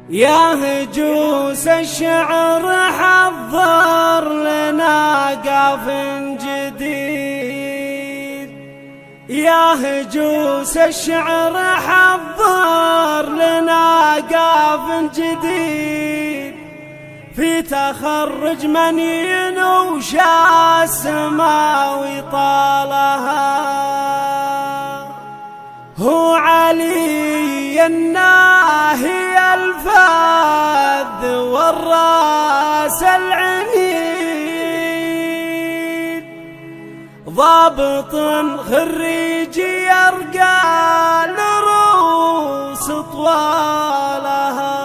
يا هجوس الشعر حضر لنا قاف جديد، يا هجوس الشعر حضر لنا قاف جديد، في تخرج من ينوش السماوي طالها، هو علي الناهي الفذ والراس العنيد، ضابط خريج يرقى لروس طوالها.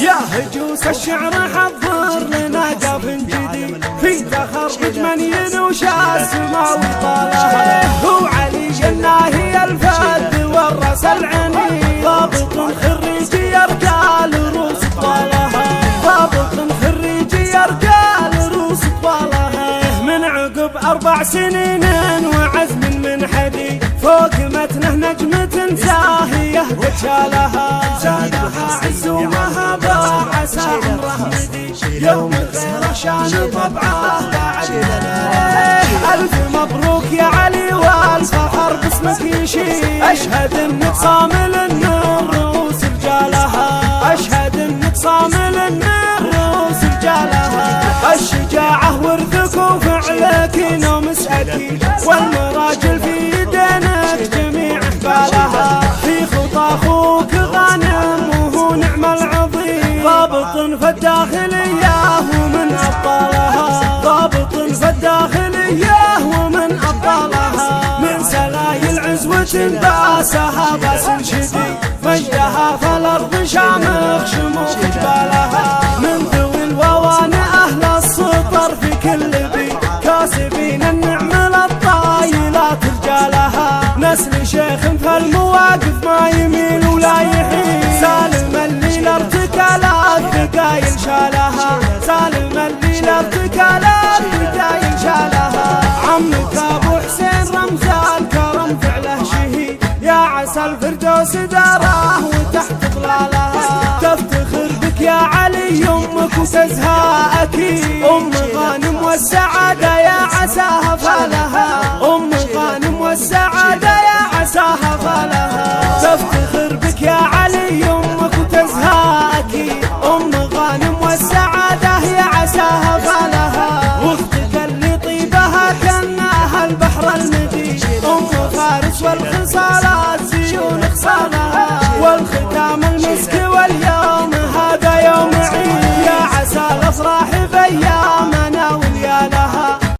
يا هجوس الشعر حضر لنا قاف جديد، في تخرج من ينوش السماوي طالها، هو علي الناهي الفذ والراس العنيد، ضابط خريج يرقى لروس طوالها، ضابط خريج يرقى لروس طوالها، من عقب 4 سنين وعزم من حديد، فوق متنه نجمة زاهية قد شالها، زادها عز ومهبة عسى عمره مدي، يوم غير شان طبعه بعد ألف مبروك يا علي والفخر باسمك يشيل، أشهد انك صامل النار رؤوس رجالها، أشهد انك صامل النار رؤوس رجالها، الشجاعة ورثك وفعلك نومس أكيد، والمراجل في يدينك جميع حبالها، في خطى أخوك غانم وهو نعم العظيم، ضابط في الداخلية ومن أبطالها، ضابط في الداخلية ومن أبطالها، من سلايل عزوة باسها باس شديد، مجدها فالأرض شامخ شموخ جبالها، من ذوي الووان أهل السطر في كل بيت، كاسبين النعم للطايلات رجالها، نسل شيخ في المواقف ما يميل ولا يحيل، سالم الليل ارتكالات ثقايل شالها، سالم الليل ارتكالات ثقايل شالها، عمك ابو حسين رمز الكرم فعله شهيد، يا عسى الفردوس داره وتحت ظلالها، تفتخر بك يا علي امك وتزهى اكيد، ام غانم والسعاده يا عساها فالها، ام غانم والسعاده يا عساها فالها، تفتخر بك يا علي امك وتزهى اكيد، ام غانم والسعاده يا عساها فالها، واختك اللي طيبها كانها البحر المديد، ام فارس والخصال